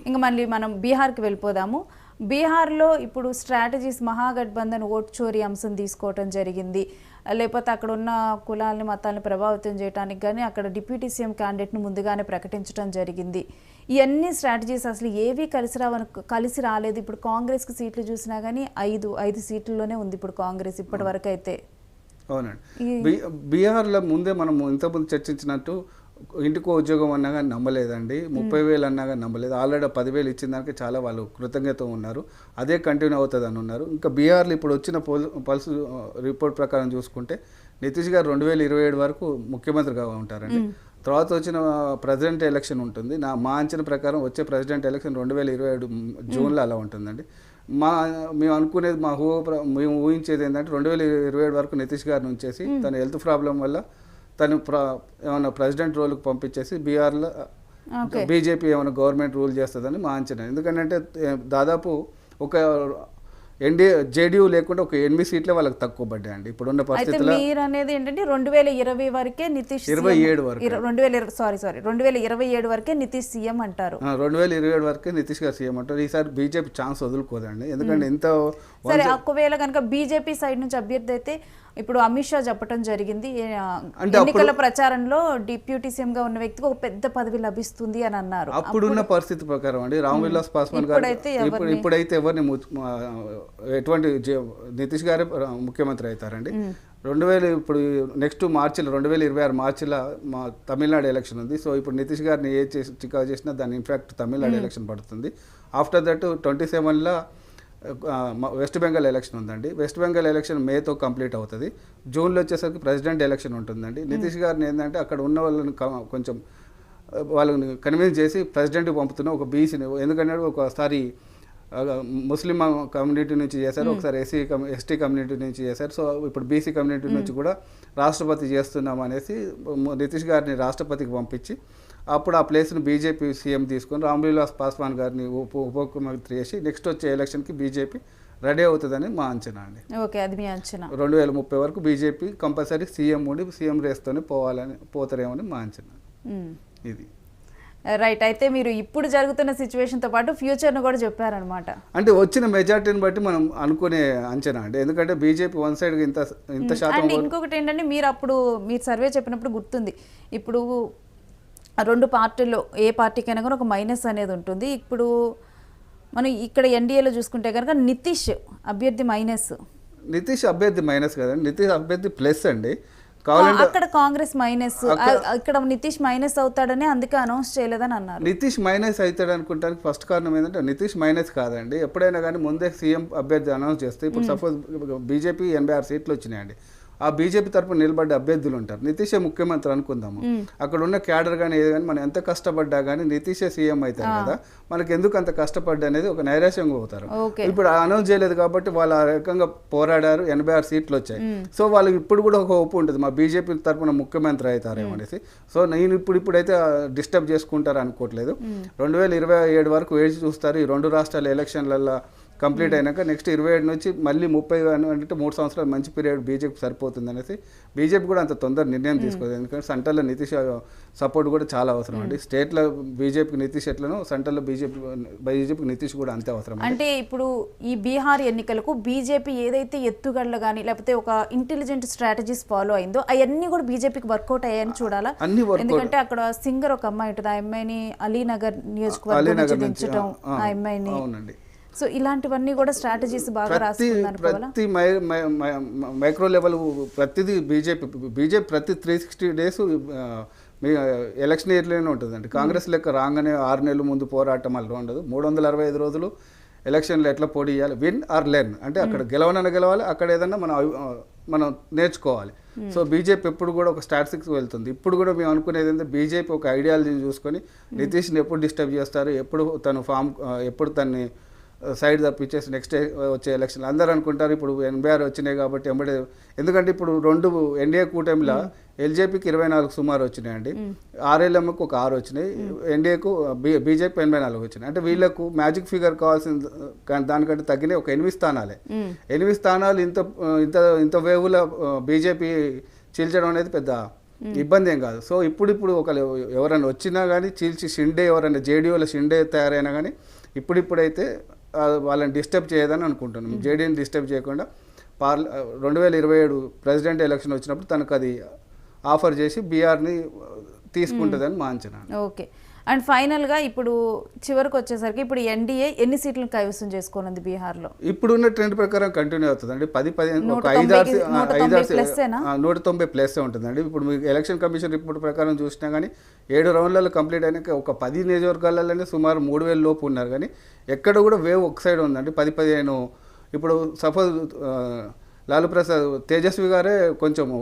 ఇంకా మళ్ళీ మనం బీహార్కి వెళ్ళిపోదాము. బీహార్లో ఇప్పుడు స్ట్రాటజీస్ మహాగఠబంధన్ ఓట్ చోరీ అంశం తీసుకోవటం జరిగింది, లేకపోతే అక్కడ ఉన్న కులాలని మతాలని ప్రభావితం చేయడానికి కానీ అక్కడ డిప్యూటీ సీఎం క్యాండిడేట్ను ముందుగానే ప్రకటించడం జరిగింది. ఇవన్నీ స్ట్రాటజీస్ అసలు ఏవి కలిసి రాలేదు. ఇప్పుడు కాంగ్రెస్కి సీట్లు చూసినా కానీ ఐదు సీట్లలోనే ఉంది ఇప్పుడు కాంగ్రెస్ ఇప్పటి వరకు అయితే. అవునండి, బీహార్లో ముందే మనం ఇంతకుముందు చర్చించినట్టు ఇంటికో ఉద్యోగం అన్నా కానీ నమ్మలేదండి, 30,000 అన్నా కానీ నమ్మలేదు. ఆల్రెడీ 10,000 ఇచ్చిన దానికి చాలా వాళ్ళు కృతజ్ఞత ఉన్నారు, అదే కంటిన్యూ అవుతుంది అని ఉన్నారు. ఇంకా బీహార్లో ఇప్పుడు వచ్చిన పల్స్ రిపోర్ట్ ప్రకారం చూసుకుంటే నితీష్ గారు 2027 వరకు ముఖ్యమంత్రిగా ఉంటారండి. తర్వాత వచ్చిన ప్రెసిడెంట్ ఎలక్షన్ ఉంటుంది. మా అంచనా ప్రకారం వచ్చే ప్రెసిడెంట్ ఎలక్షన్ 2027 జూన్లో అలా ఉంటుందండి. మేము అనుకునేది మేము ఊహించేది ఏంటంటే 2027 వరకు నితీష్ గారిని ఉంచేసి తన హెల్త్ ప్రాబ్లం వల్ల తను ఏమైనా ప్రెసిడెంట్ రోల్కి పంపించేసి బీహార్లో బీజేపీ ఏమైనా గవర్నమెంట్ రూల్ చేస్తుందని మా అంచనా. ఎందుకంటే దాదాపు ఒక జేడీయూ లేకుండా ఒక 8 సీట్లే వాళ్ళకి తక్కువ పడ్డాయండి ఇప్పుడున్న పరిస్థితుల్లో. మీరు అనేది ఏంటంటే 2020 వరకే నితీష్ 27 వరకు 2027 వరకే నితీష్ సీఎం అంటారు. 2027 వరకే నితీష్ గారు సీఎం అంటారు. ఈసారి బీజేపీ ఛాన్స్ వదులుకోదండి, ఎందుకంటే ఎంత సరే ఒకవేళ కనుక బీజేపీ సైడ్ నుంచి అభ్యర్థి అయితే ఇప్పుడు అమిత్ షా చెప్పడం జరిగింది ఎన్నికల ప్రచారంలో డిప్యూటీ సీఎం గా ఉన్న వ్యక్తికి ఒక పెద్ద పదవి లభిస్తుంది అని అన్నారు. అప్పుడున్న పరిస్థితి ప్రకారం అండి రామ్ విలాస్ పాస్వాన్ గారు ఇప్పుడైతే ఎవరిని ఎటువంటి నితీష్ గారే ముఖ్యమంత్రి అవుతారండి. 2000 ఇప్పుడు నెక్స్ట్ మార్చిలో 2026 మార్చిలో మా తమిళనాడు ఎలక్షన్ ఉంది. సో ఇప్పుడు నితీష్ గారిని చికా చేసినా దాని ఇన్ఫాక్ట్ తమిళనాడు ఎలక్షన్ పడుతుంది. ఆఫ్టర్ దట్ 27లో వెస్ట్ బెంగాల్ ఎలక్షన్ ఉందండి. వెస్ట్ బెంగాల్ ఎలక్షన్ మేతో కంప్లీట్ అవుతుంది. జూన్లో వచ్చేసరికి ప్రెసిడెంట్ ఎలక్షన్ ఉంటుందండి. నితీష్ గారిని ఏంటంటే అక్కడ ఉన్న వాళ్ళని కొంచెం వాళ్ళని కన్విన్స్ చేసి ప్రెసిడెంట్కి పంపుతున్న ఒక బీసీని, ఎందుకంటే ఒకసారి ముస్లిం కమ్యూనిటీ నుంచి చేశారు, ఒకసారి ఎస్టీ కమ్యూనిటీ నుంచి చేశారు. సో ఇప్పుడు బీసీ కమ్యూనిటీ నుంచి కూడా రాష్ట్రపతి చేస్తున్నాం అనేసి నితీష్ గారిని రాష్ట్రపతికి పంపించి అప్పుడు ఆ ప్లేస్ను బీజేపీ సీఎం తీసుకొని రామ్ విలాస్ పాస్వాన్ గారిని ఉప ముఖ్యమంత్రి చేసి నెక్స్ట్ వచ్చే ఎలక్షన్కి బీజేపీ రెడీ అవుతుందని మా అంచనా అండి. ఓకే, అది మీ అంచనా. 2030 వరకు బీజేపీ కంపల్సరీ సీఎం ఉండి సీఎం రేస్తోనే పోతారేమని మా అంచనా. ఇది రైట్. అయితే మీరు ఇప్పుడు జరుగుతున్న సిచ్యువేషన్తో పాటు ఫ్యూచర్ను కూడా చెప్పారనమాట. అంటే వచ్చిన మెజార్టీని బట్టి మనం అనుకునే అంచనా అండి, ఎందుకంటే బీజేపీ వన్ సైడ్ ఇంత శాతం. అండ్ ఇంకొకటి ఏంటంటే మీరు సర్వే చెప్పినప్పుడు గుర్తుంది, ఇప్పుడు 2 పార్టీల్లో ఏ పార్టీకైనా కూడా ఒక మైనస్ అనేది ఉంటుంది. ఇప్పుడు మనం ఇక్కడ ఎన్డీఏలో చూసుకుంటే కనుక నితీష్ అభ్యర్థి మైనస్. నితీష్ అభ్యర్థి మైనస్ కదండి, నితీష్ అభ్యర్థి ప్లస్ అండి. అక్కడ కాంగ్రెస్ మైనస్, ఇక్కడ నితీష్ మైనస్ అవుతాడని అందుకే అనౌన్స్ చేయలేదని అన్నారు. నితీష్ మైనస్ అవుతాడు అనుకుంటానికి ఫస్ట్ కారణం ఏంటంటే నితీష్ మైనస్ కాదండి. ఎప్పుడైనా కానీ ముందే సీఎం అభ్యర్థి అనౌన్స్ చేస్తే ఇప్పుడు సపోజ్ బీజేపీ 86 సీట్లు వచ్చినాయండి, ఆ బీజేపీ తరపున నిలబడ్డ అభ్యర్థులు ఉంటారు. నితీషే ముఖ్యమంత్రి అనుకుందాము, అక్కడ ఉన్న క్యాడర్ కానీ ఏది కానీ మనం ఎంత కష్టపడ్డా కానీ నితీషే సీఎం అవుతారు కదా, మనకి ఎందుకు అంత కష్టపడ్డా అనేది ఒక నైరాశ్యంగా పోతారు. ఇప్పుడు అనౌన్స్ చేయలేదు కాబట్టి వాళ్ళు ఆ రకంగా పోరాడారు, 86 సీట్లు వచ్చాయి. సో వాళ్ళకి ఇప్పుడు కూడా ఒక హోప్ ఉంటుంది మా బీజేపీ తరపున ముఖ్యమంత్రి అవుతారేమో అనేసి. సో నేను ఇప్పుడైతే డిస్టర్బ్ చేసుకుంటారు అనుకోవట్లేదు. 2027 వరకు వేచి చూస్తారు. ఈ 2 రాష్ట్రాల ఎలక్షన్లలో కంప్లీట్ అయినాక నెక్స్ట్ 27 నుంచి మళ్ళీ 30 అంటే 3 సంవత్సరాలు మంచి పీరియడ్ బీజేపీ సరిపోతుంది అనేసి బీజేపీ కూడా అంత తొందర నిర్ణయం తీసుకోదు. ఎందుకంటే సెంటర్లో నితీష్ సపోర్ట్ కూడా చాలా అవసరం అండి. స్టేట్లో బీజేపీకి నితీష్ ఎట్లనో సెంటర్లో బీజేపీకి నితీష్ కూడా అంతే అవసరం. అంటే ఇప్పుడు ఈ బీహార్ ఎన్నికలకు బీజేపీ ఏదైతే ఎత్తుగడలు కానీ లేకపోతే ఒక ఇంటెలిజెంట్ స్ట్రాటజీస్ ఫాలో అయిందో అవన్నీ కూడా బీజేపీకి వర్కౌట్ అయ్యాయని చూడాలా. ఎందుకంటే అక్కడ సింగర్ ఒక అమ్మాయి ఉంటుంది, ఆ అమ్మాయిని అలీనగర్ నియోజకవర్గం నుంచి దించడం, ఆ అమ్మాయిని. సో ఇలాంటివన్నీ కూడా స్ట్రాటజీస్ బాగా రాసుకున్నారు. ప్రతి మైక్రో లెవెల్ ప్రతిదీ బీజేపీ ప్రతి 360 డేస్ మీ ఎలక్షన్ ఇయర్లోనే ఉంటుందండి. కాంగ్రెస్ లెక్క రాగానే 6 నెలల ముందు పోరాటం అలా ఉండదు. 365 రోజులు ఎలక్షన్లో ఎట్లా పోటీ చేయాలి, విన్ ఆర్ లెర్న్, అంటే అక్కడ గెలవాలి, అక్కడ ఏదన్నా మనం నేర్చుకోవాలి. సో బీజేపీ ఎప్పుడు కూడా ఒక స్టాటిస్టిక్స్ వెళ్తుంది. ఇప్పుడు కూడా మేము అనుకునేది ఏంటంటే బీజేపీ ఒక ఐడియాలజీని చూసుకొని నితీష్ని ఎప్పుడు డిస్టర్బ్ చేస్తారు, ఎప్పుడు తన్ని సైడ్ తప్పించేసి నెక్స్ట్ వచ్చే ఎలక్షన్ అందరూ అనుకుంటారు ఇప్పుడు 86 వచ్చినాయి కాబట్టి ఎందుకంటే ఇప్పుడు 2 ఎన్డీఏ కూటమిలో ఎల్జేపీకి 24 సుమారు వచ్చినాయండి, ఆర్ఎల్ఎంకు ఒక 6 వచ్చినాయి, ఎన్డీఏకు బీజేపీ 84 వచ్చినాయి. అంటే వీళ్ళకు మ్యాజిక్ ఫిగర్ కావాల్సిన దానికంటే తగ్గినాయి ఒక 8 స్థానాలే. 8 స్థానాలు ఇంత వేవుల బీజేపీ చీల్చడం అనేది పెద్ద ఇబ్బంది ఏం కాదు. సో ఇప్పుడు ఒకళ్ళు ఎవరైనా వచ్చినా కానీ చీల్చి షిండే ఎవరైనా జేడీఓలో షిండే తయారైనా కానీ ఇప్పుడైతే వాళ్ళని డిస్టర్బ్ చేయదని అనుకుంటున్నాం. జేడీని డిస్టర్బ్ చేయకుండా 2027 ప్రెసిడెంట్ ఎలక్షన్ వచ్చినప్పుడు తనకు అది ఆఫర్ చేసి బీఆర్ని తీసుకుంటుందని మా అంచనా. ఓకే. అండ్ ఫైనల్గా ఇప్పుడు చివరికి వచ్చేసరికి ఇప్పుడు ఎన్డీఏ ఎన్ని సీట్లను కైవసం చేసుకోనుంది బీహార్లో? ఇప్పుడున్న ట్రెండ్ ప్రకారం కంటిన్యూ అవుతుందండి. 190+ ఉంటుందండి. ఇప్పుడు మీకు ఎలక్షన్ కమిషన్ రిపోర్ట్ ప్రకారం చూసినా కానీ 7 రౌండ్లలో కంప్లీట్ అయినాక ఒక 10 నియోజకవర్గాలలోనే సుమారు 3000 లోపు ఉన్నారు. కానీ ఎక్కడ కూడా వేవ్ ఒక సైడ్ ఉందండి. 10-15 ఇప్పుడు సపోజ్ లాలూ ప్రసాద్ తేజస్వి గారే కొంచెము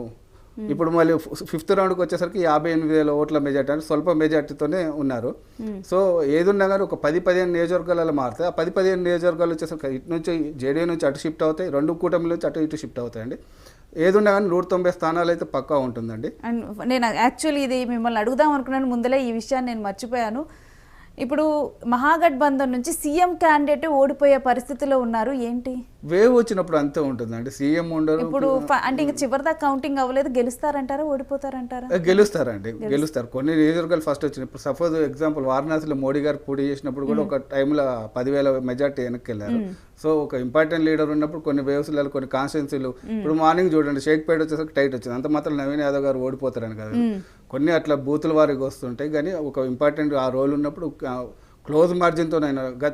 ఇప్పుడు మళ్ళీ 5th రౌండ్కి వచ్చేసరికి 58,000 ఓట్ల మెజార్టీ అంటే స్వల్ప మెజార్టీతోనే ఉన్నారు. సో ఏదున్నా కానీ ఒక 10-15 నియోజకవర్గాలలో మారుతాయి. ఆ 10-15 నియోజకవర్గాలు వచ్చేసరికి ఇటు నుంచి జేడీయూ నుంచి అటు షిఫ్ట్ అవుతాయి, 2 కూటమిల నుంచి అటు ఇటు షిఫ్ట్ అవుతాయండి. ఏదున్నా కానీ 190 స్థానాలు అయితే పక్కా ఉంటుందండి. అండ్ నేను యాక్చువల్లీ ఇది మిమ్మల్ని అడుగుదాం అనుకున్నాను, ముందలే ఈ విషయాన్ని నేను మర్చిపోయాను. ఇప్పుడు మహాగఠబంధన్ నుంచి సీఎం క్యాండిడేట్ ఓడిపోయే పరిస్థితిలో ఉన్నారు. ఏంటి వేవ్ వచ్చినప్పుడు అంతే ఉంటుందండి. సీఎం ఉండరు. ఇప్పుడు అంటే ఇంకా చివరిదాకా కౌంటింగ్ అవ్వలేదు, గెలుస్తారంటారా ఓడిపోతారంటారా? గెలుస్తారు. కొన్ని నియోజకవర్గాలు ఫస్ట్ వచ్చినాయి. ఇప్పుడు సపోజ్ ఎగ్జాంపుల్ వారణాసిలో మోడీ గారు పోటీ చేసినప్పుడు కూడా ఒక టైంలో 10,000 మెజార్టీ వెనక్కి వెళ్ళారు. సో ఒక ఇంపార్టెంట్ లీడర్ ఉన్నప్పుడు కొన్ని వేవ్స్లలో కొన్ని కాన్స్టిట్యున్సీలు ఇప్పుడు మార్నింగ్ చూడండి షేక్పేట వచ్చేసరికి టైట్ వచ్చింది. అంత మాత్రం నవీన్ యాదవ్ గారు ఓడిపోతారని కదా, కొన్ని అట్లా బూతుల వారికి వస్తుంటాయి. కానీ ఒక ఇంపార్టెంట్ ఆ రోల్ ఉన్నప్పుడు క్లోజ్ మార్జిన్తో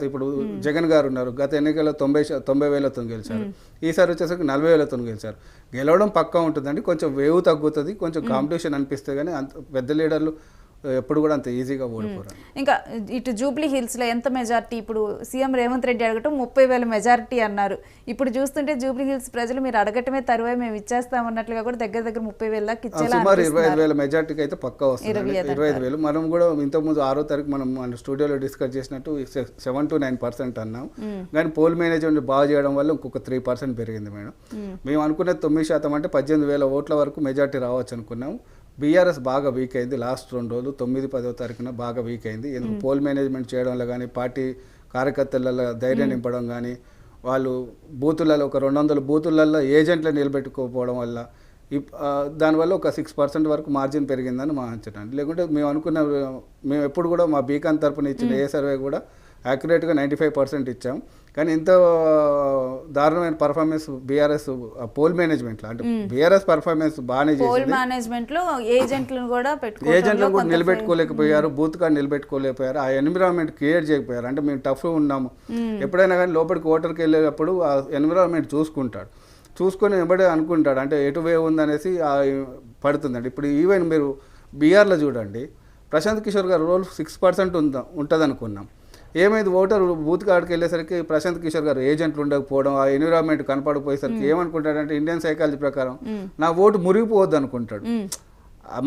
ఇప్పుడు జగన్ గారు ఉన్నారు, గత ఎన్నికల్లో 90,000తో గెలిచారు. ఈసారి వచ్చేసరికి 40,000తో గెలిచారు. గెలవడం పక్కా ఉంటుందండి. కొంచెం వేవ్ తగ్గుతుంది, కొంచెం కాంపిటీషన్ అనిపిస్తుంది. కానీ అంత పెద్ద లీడర్లు ఎప్పుడు కూడా అంత ఈజీగా ఓడిపోరు. ఇంకా ఇటు జూబ్లీ హిల్స్లో ఎంత మెజార్టీ? ఇప్పుడు సీఎం రేవంత్ రెడ్డి అడగటం 30,000 మెజార్టీ అన్నారు. ఇప్పుడు చూస్తుంటే జూబ్లీ హిల్స్ ప్రజలు మీరు అడగటమే తరువే మేము ఇచ్చేస్తామన్నట్లుగా కూడా దగ్గర 30,000 దాకా ఇచ్చేలా సుమారు 25,000 మెజార్టీకి అయితే పక్కా వస్తుంది. 25,000 మనం కూడా ఇంతకుముందు 6వ తారీఖు మనం మన స్టూడియోలో డిస్కస్ చేసినట్టు 7-9% అన్నాం. కానీ పోల్ మేనేజ్మెంట్ బాగా చేయడం వల్ల ఇంకొక 3% పెరిగింది మేడం. మేము అనుకున్నది 9% అంటే 18,000 ఓట్ల వరకు మెజార్టీ రావచ్చు అనుకున్నాం. బీఆర్ఎస్ బాగా వీక్ అయింది. లాస్ట్ 2 రోజులు 9-10వ తారీఖున బాగా వీక్ అయింది. ఎందుకు పోల్ మేనేజ్మెంట్ చేయడంలో కానీ పార్టీ కార్యకర్తలలో ధైర్యం నింపడం కానీ వాళ్ళు బూతులలో ఒక 200 బూతులలో ఏజెంట్లు నిలబెట్టుకోకపోవడం వల్ల దానివల్ల ఒక 6% వరకు మార్జిన్ పెరిగిందని మా అంచనా. లేకుంటే మేము ఎప్పుడు కూడా మా బీకాన్ తరపున ఇచ్చిన ఏ సర్వే కూడా యాక్యురేట్గా 95% ఇచ్చాం. కానీ ఇంత దారుణమైన పర్ఫార్మెన్స్ బీఆర్ఎస్ పోల్ మేనేజ్మెంట్లో అంటే బీఆర్ఎస్ పర్ఫార్మెన్స్ బాగానే ఏజెంట్లను కూడా నిలబెట్టుకోలేకపోయారు, బూత్ కార్డు నిలబెట్టుకోలేకపోయారు, ఆ ఎన్విరాన్మెంట్ క్రియేట్ చేయకపోయారు. అంటే మేము టఫ్ ఉన్నాము. ఎప్పుడైనా కానీ లోపలికి ఓటర్కి వెళ్ళేటప్పుడు ఆ ఎన్విరాన్మెంట్ చూసుకొని వెంబడే అనుకుంటాడు అంటే ఎటు వే ఉందనేసి పడుతుందండి. ఇప్పుడు ఈవెన్ మీరు బీఆర్లో చూడండి, ప్రశాంత్ కిషోర్ గారు రోల్ 6% ఉంటుంది అనుకున్నాం. ఏమైంది, ఓటర్ బూత్ కార్డుకి వెళ్ళేసరికి ప్రశాంత్ కిషోర్ గారు ఏజెంట్లు ఉండకపోవడం, ఆ ఎన్విరాన్మెంట్ కనపడపోయేసరికి ఏమనుకుంటాడంటే ఇండియన్ సైకాలజీ ప్రకారం నా ఓటు మురిగిపోవద్దు అనుకుంటాడు.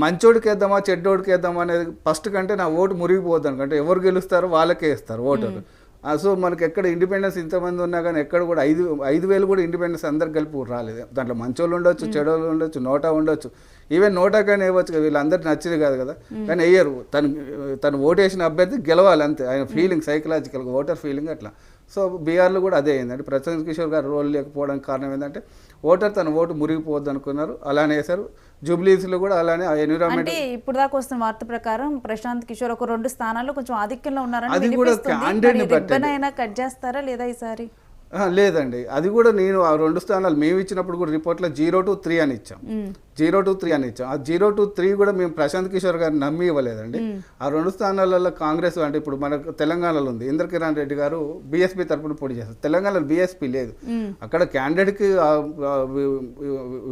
మంచోడికి వేద్దామా చెడ్డోడికి వేద్దామా అనేది ఫస్ట్ కంటే నా ఓటు మురిగిపోవద్దు అనుకుంటే ఎవరు గెలుస్తారో వాళ్ళకే ఇస్తారు ఓటర్లు. సో మనకి ఎక్కడ ఇండిపెండెన్స్ ఇంతమంది ఉన్నా కానీ ఎక్కడ కూడా 5,000 కూడా ఇండిపెండెన్స్ అందరికి కలిపి రాలేదు. దాంట్లో మంచోళ్ళు ఉండొచ్చు, చెడోళ్ళు ఉండొచ్చు, నోటా ఉండొచ్చు, ఈవెన్ నోటా కానీ వేయవచ్చు. వీళ్ళందరికీ నచ్చింది కాదు కదా, కానీ వేయరు. తను ఓటేసిన అభ్యర్థి గెలవాలి అంతే. ఆయన ఫీలింగ్ సైకలాజికల్గా ఓటర్ ఫీలింగ్ అట్లా. సో బీఆర్లో కూడా అదే అయిందండి. ప్రశాంత్ కిషోర్ గారు రోల్ లేకపోవడానికి కారణం ఏంటంటే ఓటర్ తన ఓటు మురిగిపోవద్దు అనుకున్నారు, అలానే వేశారు. జూబ్లీస్లో కూడా అలానే ఆ ఎన్విరాన్మెంట్. అంటే ఇప్పుడు దాకా వస్తున్న వార్త ప్రకారం ప్రశాంత్ కిషోర్ ఒక 2 స్థానాల్లో కొంచెం ఆధిక్యంలో ఉన్నారని అది కూడా క్యాండిడేట్ని బట్టి కట్ చేస్తారా లేదా ఈసారి? లేదండి, అది కూడా నేను ఆ 2 స్థానాలు మేము ఇచ్చినప్పుడు కూడా రిపోర్ట్లో 0-3 అని ఇచ్చాం. 0-3 అని ఇచ్చాం. ఆ 0-3 కూడా మేము ప్రశాంత్ కిషోర్ గారిని నమ్మి ఇవ్వలేదండి. ఆ 2 స్థానాలలో కాంగ్రెస్ అంటే ఇప్పుడు మనకు తెలంగాణలో ఉంది ఇంద్రకిరణ్ రెడ్డి గారు బీఎస్పీ తరపున పోటీ చేస్తారు. తెలంగాణలో బీఎస్పీ లేదు. అక్కడ క్యాండిడేట్కి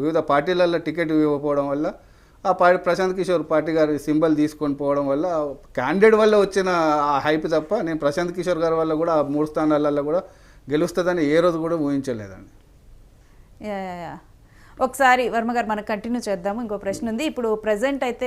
వివిధ పార్టీలలో టికెట్ ఇవ్వకపోవడం వల్ల ఆ ప్రశాంత్ కిషోర్ పార్టీ గారి సింబల్ తీసుకొని పోవడం వల్ల క్యాండిడేట్ వల్ల వచ్చిన ఆ హైప్ తప్ప నేను ప్రశాంత్ కిషోర్ గారి వల్ల కూడా ఆ 3 స్థానాలలో కూడా గెలుస్తుందని ఏ రోజు కూడా ఊహించలేదండి. ఒకసారి వర్మ గారు మనం కంటిన్యూ చేద్దాము. ఇంకో ప్రశ్న ఉంది. ఇప్పుడు ప్రజెంట్ అయితే